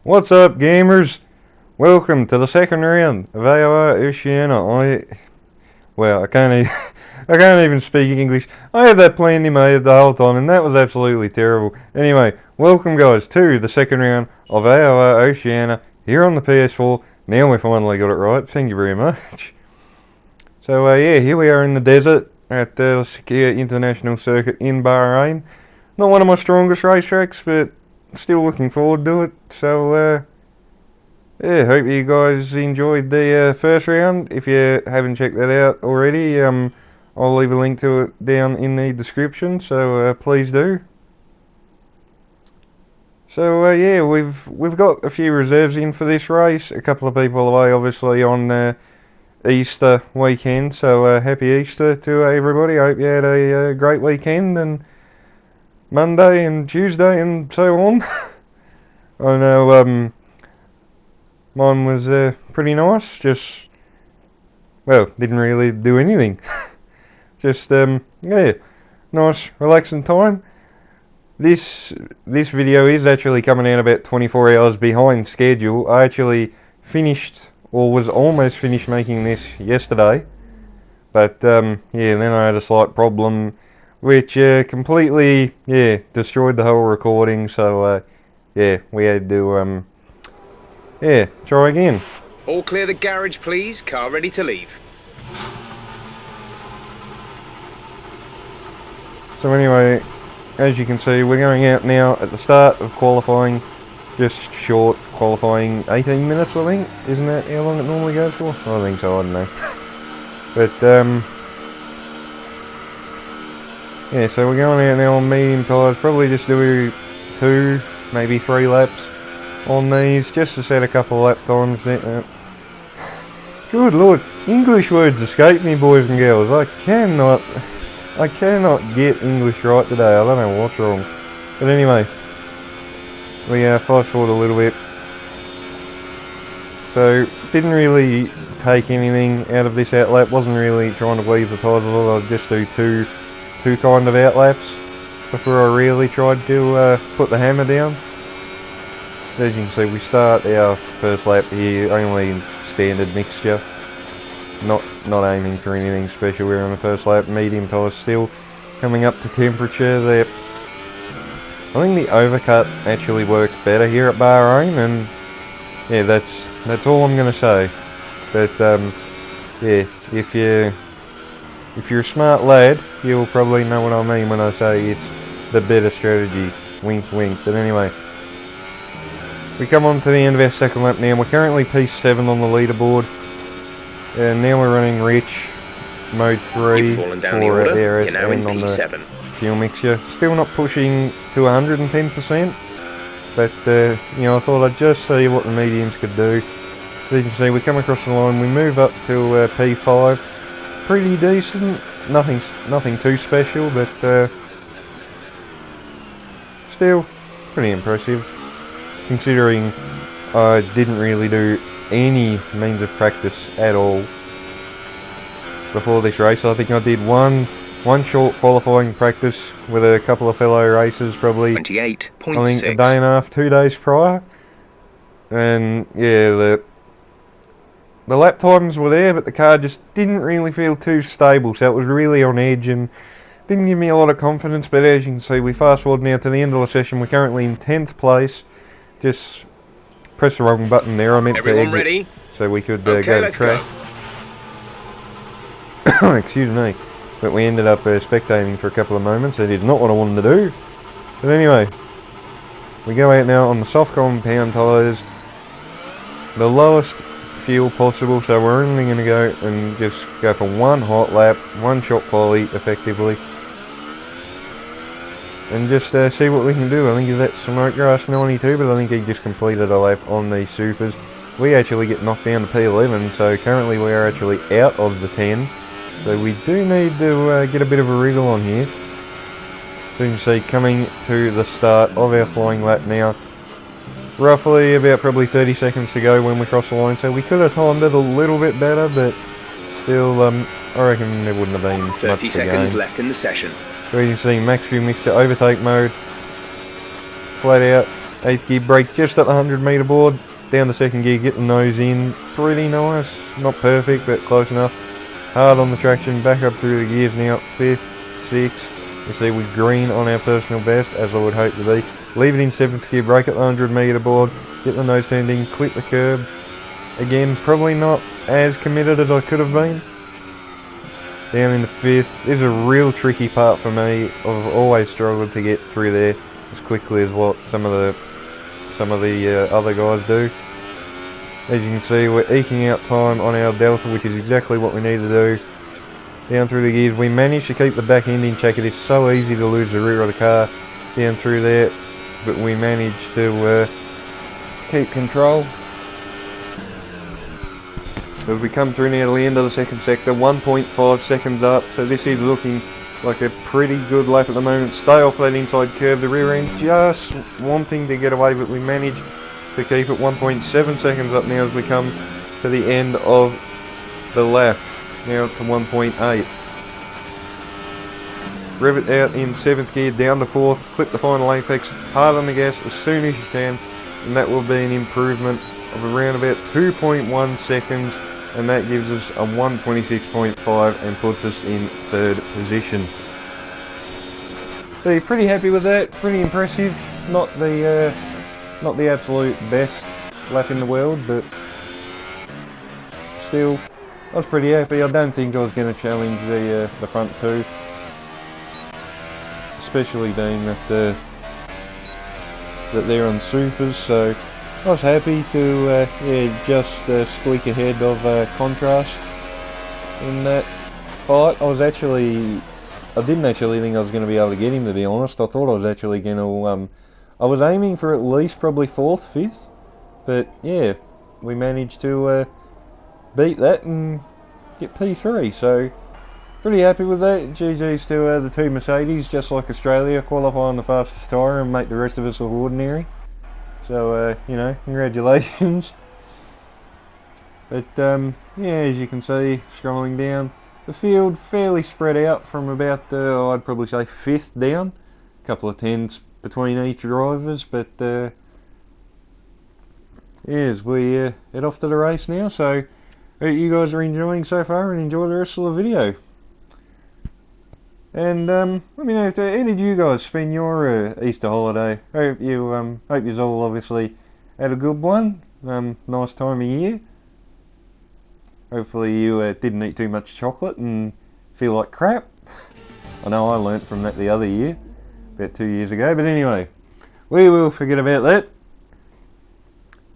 What's up, gamers? Welcome to the second round of AOR Oceania. I can't I can't even speak English. I had that planned in my head the whole time, and that was absolutely terrible. Anyway, welcome guys to the second round of AOR Oceania here on the PS4. Now we finally got it right. Thank you very much. So yeah, here we are in the desert at the Oceania International Circuit in Bahrain. Not one of my strongest racetracks, but still looking forward to it. So yeah, hope you guys enjoyed the first round. If you haven't checked that out already, I'll leave a link to it down in the description, so please do. So yeah, we've got a few reserves in for this race. A couple of people away, obviously, on Easter weekend. So happy Easter to everybody. Hope you had a great weekend, and Monday and Tuesday and so on. I know mine was pretty nice. Just, well, didn't really do anything. Just yeah, nice relaxing time. This video is actually coming out about 24 hours behind schedule. I actually finished, or was almost finished making this yesterday, but yeah, then I had a slight problem which completely destroyed the whole recording. So yeah, we had to yeah, try again. All clear the garage, please. Car ready to leave. So anyway, as you can see, we're going out now at the start of qualifying. Just short qualifying, 18 minutes I think. Isn't that how long it normally goes for? I think so, I don't know. But yeah, so we're going out now on medium tyres. Probably just do 2, maybe 3 laps on these, just to set a couple of lap times. Good lord, English words escape me, boys and girls. I cannot get English right today. I don't know what's wrong. But anyway, we fast forward a little bit. So, didn't really take anything out of this outlap. Wasn't really trying to weave the tyres a lot. I'd just do two kind of outlaps before I really tried to put the hammer down. As you can see, we start our first lap here, only standard mixture. Not aiming for anything special. We're on the first lap, medium tyres still, coming up to temperature there. I think the overcut actually works better here at Bahrain, and yeah, that's all I'm gonna say. But yeah, if you're a smart lad, you'll probably know what I mean when I say it's the better strategy. Wink wink. But anyway, we come on to the end of our second lap now. We're currently P7 on the leaderboard. And now we're running rich, mode 3 for our ARS and on the fuel mixture. Still not pushing to 110%, but you know, I thought I'd just see what the mediums could do. So you can see we come across the line, we move up to P5. Pretty decent, nothing too special, but still pretty impressive, considering I didn't really do any means of practice at all before this race. I think I did one short qualifying practice with a couple of fellow racers, probably 28.6. I think a day and a half, 2 days prior. And yeah, the lap times were there, but the car just didn't really feel too stable, so it was really on edge and didn't give me a lot of confidence. But as you can see, we fast forward now to the end of the session. We're currently in 10th place. Just press the wrong button there. I meant Everyone to exit ready? so we could Okay, go to let's track. Excuse me. But we ended up spectating for a couple of moments. That is not what I wanted to do. But anyway, we go out now on the soft compound tyres. The lowest fuel possible, so we're only going to go and just go for one hot lap, one shot quali effectively. And just see what we can do. I think that's Smokegrass 92, but I think he just completed a lap on these supers. We actually get knocked down to P11, so currently we are actually out of the 10. So we do need to get a bit of a wriggle on here. So you can see, coming to the start of our flying lap now. Roughly about probably 30 seconds to go when we cross the line, so we could have timed it a little bit better, but still, I reckon there wouldn't have been 30 seconds left in the session. So you can see max fuel mixture overtake mode, flat out, 8th gear brake just at the 100 metre board. Down the 2nd gear, get the nose in. Pretty nice. Not perfect, but close enough. Hard on the traction, back up through the gears now. 5th, 6th. You see we're green on our personal best, as I would hope to be. Leave it in 7th gear, brake at the 100 metre board. Get the nose turned in, clip the curb. Again, probably not as committed as I could have been. Down in the 5th. This is a real tricky part for me. I've always struggled to get through there as quickly as what some of the other guys do. As you can see, we're eking out time on our delta, which is exactly what we need to do. Down through the gears, we managed to keep the back end in check. It is so easy to lose the rear of the car down through there, but we managed to keep control. As we come through near the end of the 2nd sector, 1.5 seconds up, so this is looking like a pretty good lap at the moment. Stay off that inside curve, the rear end just wanting to get away, but we managed to keep it 1.7 seconds up now as we come to the end of the lap, now to 1.8. Rev it out in 7th gear, down to 4th, clip the final apex, hard on the gas as soon as you can, and that will be an improvement of around about 2.1 seconds, and that gives us a 1:26.5 and puts us in 3rd position. So you're pretty happy with that, pretty impressive. Not the absolute best lap in the world, but still, I was pretty happy. I don't think I was going to challenge the front two, especially being that they're on supers. So I was happy to just squeak ahead of Contrast in that fight. I didn't actually think I was going to be able to get him, to be honest. I thought I was actually going to, I was aiming for at least probably 4th, 5th, but yeah, we managed to beat that and get P3, so pretty happy with that. GG's to the 2 Mercedes, just like Australia, qualify on the fastest tyre and make the rest of us look ordinary. So, you know, congratulations. But, yeah, as you can see, scrolling down, the field fairly spread out from about, I'd probably say 5th down. A couple of 10s between each drivers, but, yeah, as we head off to the race now. So, hope you guys are enjoying so far and enjoy the rest of the video. And let me know, how did you guys spend your Easter holiday? Hope you all obviously had a good one. Nice time of year. Hopefully you didn't eat too much chocolate and feel like crap. I know I learnt from that the other year, about 2 years ago. But anyway, we will forget about that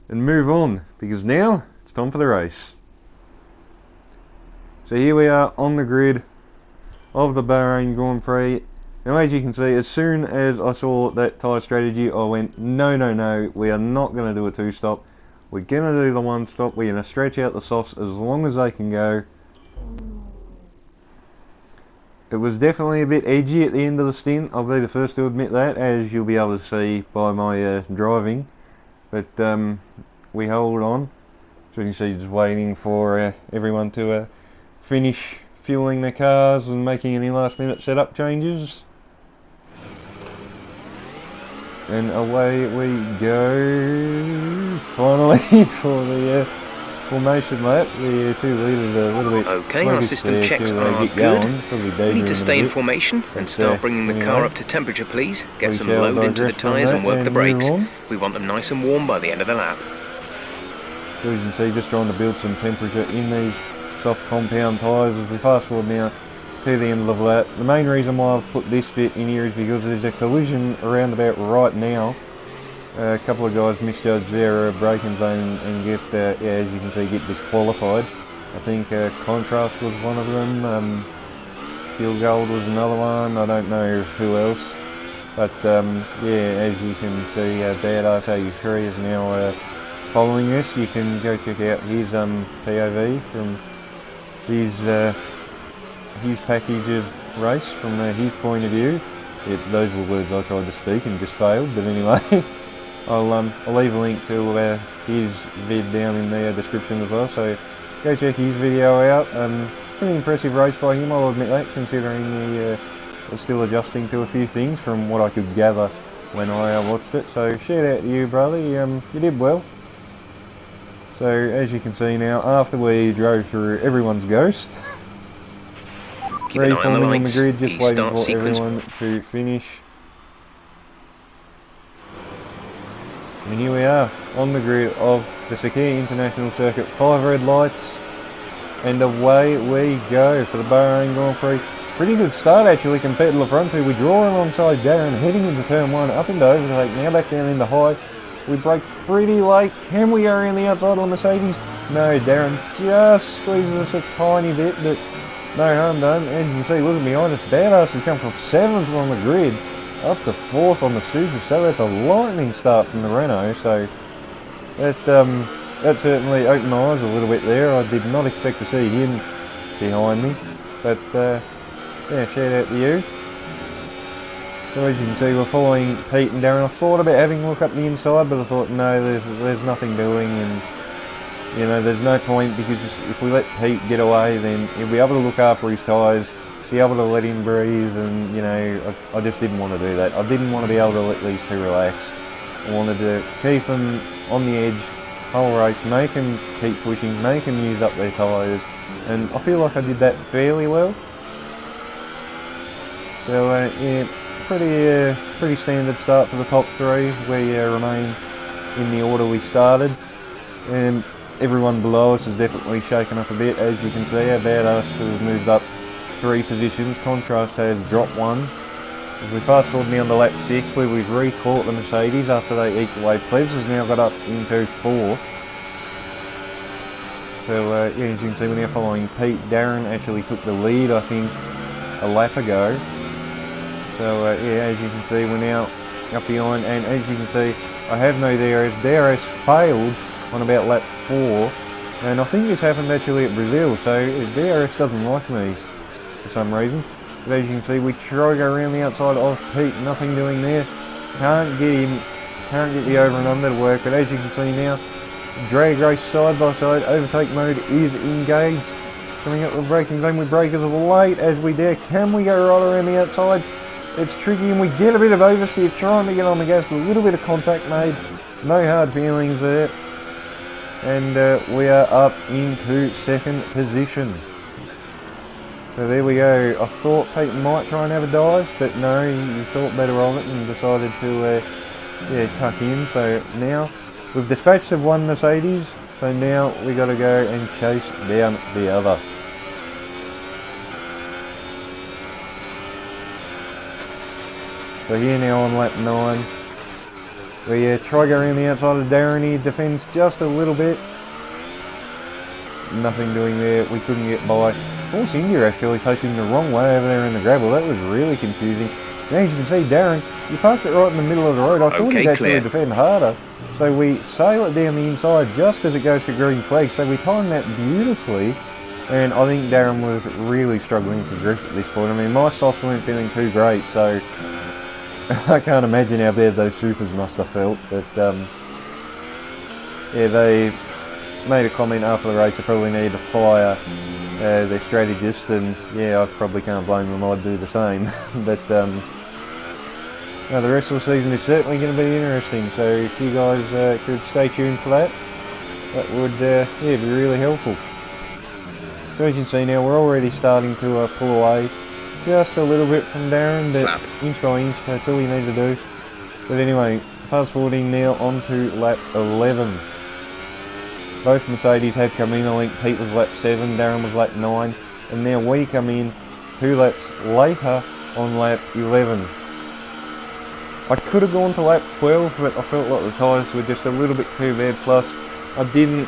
and move on, because now it's time for the race. So here we are on the grid of the Bahrain Grand Prix. Now, as you can see, as soon as I saw that tyre strategy, I went, no, we are not going to do a 2-stop. We're going to do the 1-stop. We're going to stretch out the softs as long as they can go. It was definitely a bit edgy at the end of the stint. I'll be the first to admit that, as you'll be able to see by my driving. But we hold on. So you can see, just waiting for everyone to finish fueling their cars and making any last minute setup changes. And away we go, finally, for the formation lap. The 2 leaders are a little bit okay, our system checks are good. We need to stay in formation and start bringing the car up to temperature, please. Get some load into the tyres and work the brakes. We want them nice and warm by the end of the lap. So as you can see, just trying to build some temperature in these soft compound tyres as we fast forward now to the end of the lap. The main reason why I've put this bit in here is because there's a collision around about right now. A couple of guys misjudged their braking zone and get, yeah, as you can see, get disqualified. I think Contrast was one of them, Steel Gold was another one, I don't know who else. But yeah, as you can see, Badass 83 is now following this. You can go check out his POV from his package of race from his point of view. Those were words I tried to speak and just failed, but anyway, I'll leave a link to his vid down in the description as well, so go check his video out. Pretty impressive race by him, I'll admit that, considering he was still adjusting to a few things from what I could gather when I watched it. So shout out to you, brother. You did well. So as you can see now, after we drove through everyone's ghost, keep an eye on the lights. grid, just waiting for sequence. everyone to finish. And here we are on the grid of the Oceania International Circuit. 5 red lights, and away we go for the Bahrain Grand Prix. Pretty good start actually compared to the front two. We draw alongside Darren, heading into turn 1, up into overtake, now back down into high. We brake pretty late. Can we go around the outside of the Mercedes? No, Darren just squeezes us a tiny bit, but no harm done. As you can see, looking behind us, Badass has come from 7th on the grid up to 4th on the Super, so that's a lightning start from the Renault. So that certainly opened my eyes a little bit there. I did not expect to see him behind me, but yeah, shout out to you. So as you can see, we're following Pete and Darren. I thought about having a look up the inside, but I thought no, there's nothing doing, and you know, there's no point, because if we let Pete get away, then he'll be able to look after his tyres, be able to let him breathe, and you know, I just didn't want to do that. I didn't want to be able to let these two relax. I wanted to keep them on the edge whole race, make them keep pushing, make them use up their tyres, and I feel like I did that fairly well. So yeah, pretty standard start for the top 3. We remain in the order we started, and everyone below us has definitely shaken up a bit. As you can see, our Badass has moved up 3 positions. Contrast has dropped 1. As we fast forward now to lap 6, where we've re-caught the Mercedes after they eked away. Plebs has now got up into 4th. So yeah, as you can see, we're now following Pete. Darren actually took the lead, I think, a lap ago. So yeah, as you can see, we're now up behind, and as you can see, I have no DRS. DRS failed on about lap 4, and I think this happened actually at Brazil, so DRS doesn't like me for some reason. But as you can see, we try to go around the outside of Pete, nothing doing there. Can't get him, can't get the over and under to work, but as you can see now, drag race side by side, overtake mode is engaged. Coming up the braking zone, we brake as late as we dare. Can we go right around the outside? It's tricky, and we get a bit of oversteer trying to get on the gas, with a little bit of contact made. No hard feelings there. And we are up into 2nd position. So there we go. I thought Pete might try and have a dive, but no, he thought better of it and decided to yeah, tuck in. So now we've dispatched of 1 Mercedes, so now we got to go and chase down the other. So here now on lap 9, we try to go around the outside of Darren. He defends just a little bit. Nothing doing there, we couldn't get by. Force India actually facing the wrong way over there in the gravel. That was really confusing. Now as you can see, Darren, you parked it right in the middle of the road. I thought he'd actually defend harder. So we sail it down the inside just as it goes to green flag. So we timed that beautifully. And I think Darren was really struggling for grip at this point. I mean, my softs weren't feeling too great, so I can't imagine how bad those supers must have felt, but yeah, they made a comment after the race they probably needed to fire their strategist, and yeah, I probably can't blame them, I'd do the same. But now the rest of the season is certainly going to be interesting, so if you guys could stay tuned for that, that would yeah, be really helpful. So as you can see now, we're already starting to pull away just a little bit from Darren, but inch by inch, that's all you need to do. But anyway, fast forwarding now onto lap 11. Both Mercedes have come in. I think Pete was lap 7, Darren was lap 9, and now we come in 2 laps later on lap 11. I could have gone to lap 12, but I felt like the tyres were just a little bit too bad, plus I didn't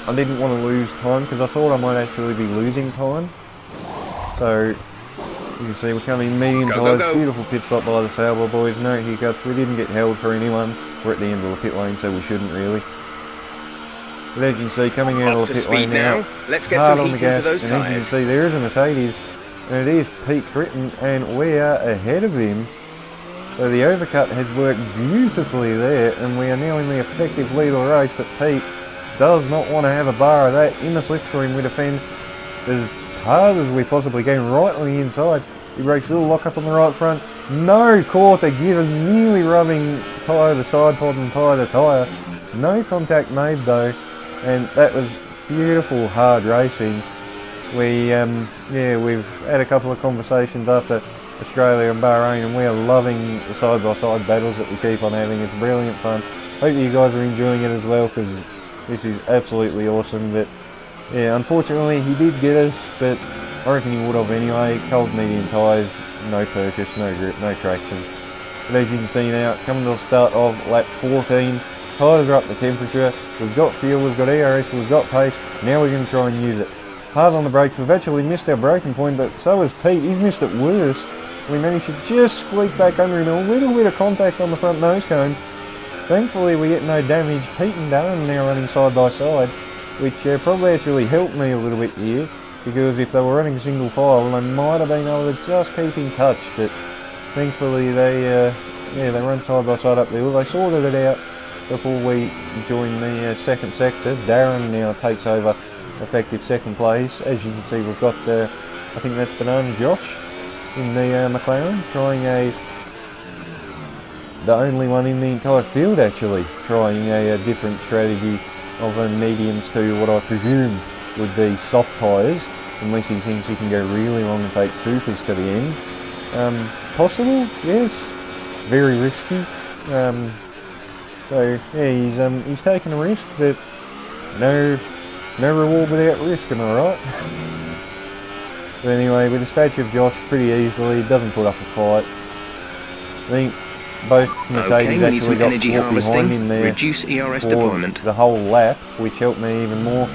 want to lose time, because I thought I might actually be losing time. So you can see we're coming medium tyres, beautiful pit stop by the Sauber boys, no hiccups, we didn't get held for anyone. We're at the end of the pit lane, so we shouldn't really. But as you can see, coming out of the pit lane now, let's get some heat into those tyres. And as you can see, there is a Mercedes, and it is Pete Critton, and we are ahead of him. So the overcut has worked beautifully there, and we are now in the effective lead of the race, but Pete does not want to have a bar of that. In the slipstream, we defend as hard as we possibly can, right on the inside. He breaks a little lock up on the right front, No quarter given, nearly rubbing tyre to side pod and tyre to tyre. No contact made though, and that was beautiful hard racing. We've had a couple of conversations after Australia and Bahrain, and we are loving the side-by-side battles that we keep on having. It's brilliant fun. Hope you guys are enjoying it as well, because this is absolutely awesome. But yeah, unfortunately he did get us, but I reckon he would have anyway. Cold medium tyres, no purchase, no grip, no traction. But as you can see now, coming to the start of lap 14, tyres are up to temperature, we've got fuel, we've got AOR, we've got pace, now we're going to try and use it. Hard on the brakes, we've actually missed our braking point, but so has Pete, he's missed it worse. We managed to just squeak back under him, a little bit of contact on the front nose cone. Thankfully we get no damage. Pete and Darren are now running side by side, which probably actually helped me a little bit here, because if they were running single file, I might have been able to just keep in touch, but thankfully they run side by side up there. Well, they sorted it out before we join the second sector. Darren now takes over effective second place. As you can see, we've got I think that's Banana Josh in the McLaren, trying the only one in the entire field actually, trying a different strategy of mediums to what I presume would be soft tyres, unless he thinks he can go really long and take supers to the end. Possible, yes. Very risky. So yeah, he's taking a risk, but no reward without risk, am I right? But anyway, we dispatch of Josh pretty easily, doesn't put up a fight. I think both Mercedes actually got caught behind in there reduce ERS for deployment. the whole lap, which helped me even more.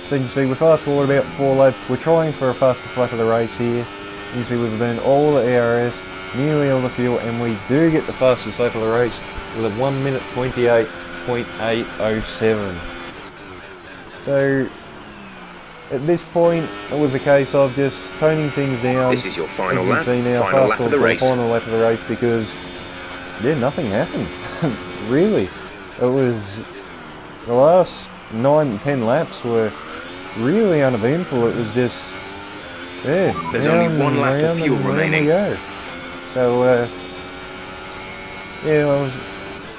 So you can see we fast forward about 4 laps, we're trying for a fastest lap of the race here. You can see we've burned all the ARS, nearly all the fuel, and we do get the fastest lap of the race with a 1 minute 28.807. So at this point, it was a case of just toning things down. This is your final lap. Final lap of the race. Final lap of the race, because yeah, nothing happened. Really, it was the last 9-10 laps were really uneventful. It was just there's only 1 lap of fuel remaining. So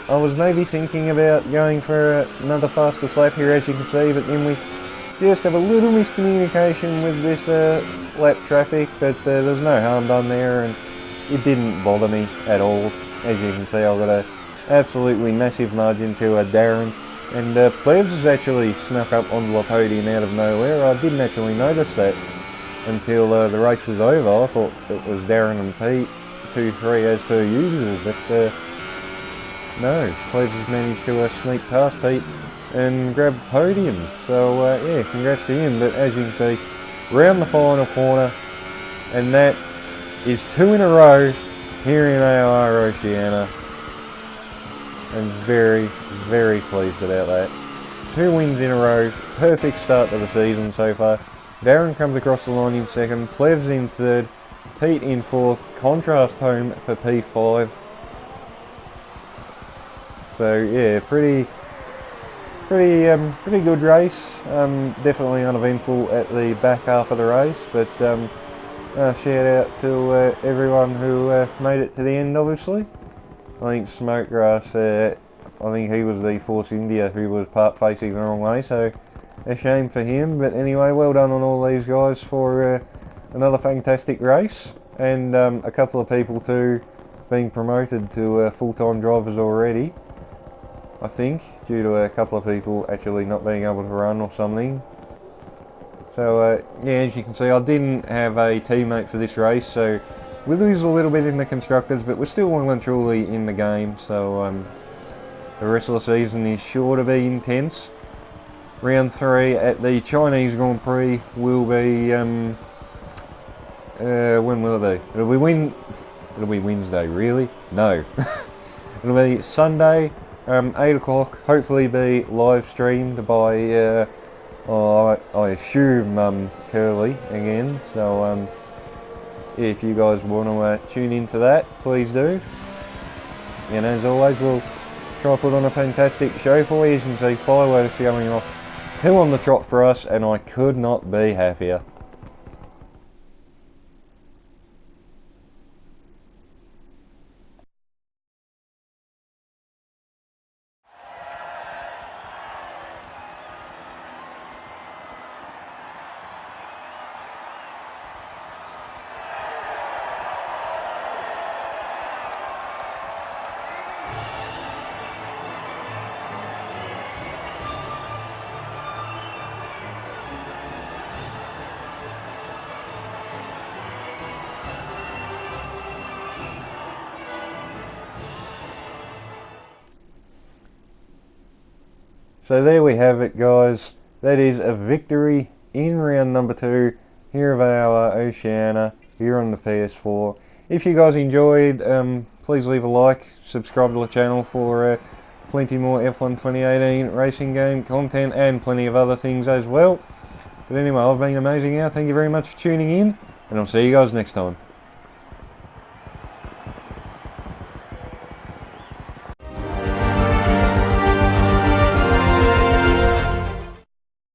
I was maybe thinking about going for another fastest lap here, as you can see, but then we just have a little miscommunication with this lap traffic, but there's no harm done there, and it didn't bother me at all. As you can see, I've got a absolutely massive margin to Darren, and Plebs has actually snuck up onto the podium out of nowhere. I didn't actually notice that until the race was over. I thought it was Darren and Pete, 2-3 as per usual, but no, Plebs has managed to sneak past Pete and grab the podium. So yeah, congrats to him. But as you can see, round the final corner, and that is 2 in a row here in AOR Oceania. I'm very, very pleased about that. 2 wins in a row, perfect start to the season so far. Darren comes across the line in second, Plevs in third, Pete in fourth, contrast home for P5. So yeah, pretty good race. Definitely uneventful at the back half of the race, but shout out to everyone who made it to the end. Obviously, I think Smokegrass, I think he was the Force India who was part facing the wrong way, so a shame for him. But anyway, well done on all these guys for another fantastic race, and a couple of people too being promoted to full-time drivers already, I think, due to a couple of people actually not being able to run or something. So yeah, as you can see, I didn't have a teammate for this race, so we lose a little bit in the constructors, but we're still well and truly in the game. So the rest of the season is sure to be intense. Round 3 at the Chinese Grand Prix will be when will it be? It'll be Wednesday, really? No. It'll be Sunday, 8 o'clock, hopefully be live streamed by I assume Curly again. So if you guys want to tune into that, please do. And as always, we'll try to put on a fantastic show for you. As you can see, fireworks going off, 2 on the trot for us, and I could not be happier. So there we have it, guys. That is a victory in round number 2 here of AOR Oceania here on the PS4. If you guys enjoyed, please leave a like, subscribe to the channel for plenty more F1 2018 racing game content and plenty of other things as well. But anyway, I've been amazing now. Thank you very much for tuning in, and I'll see you guys next time.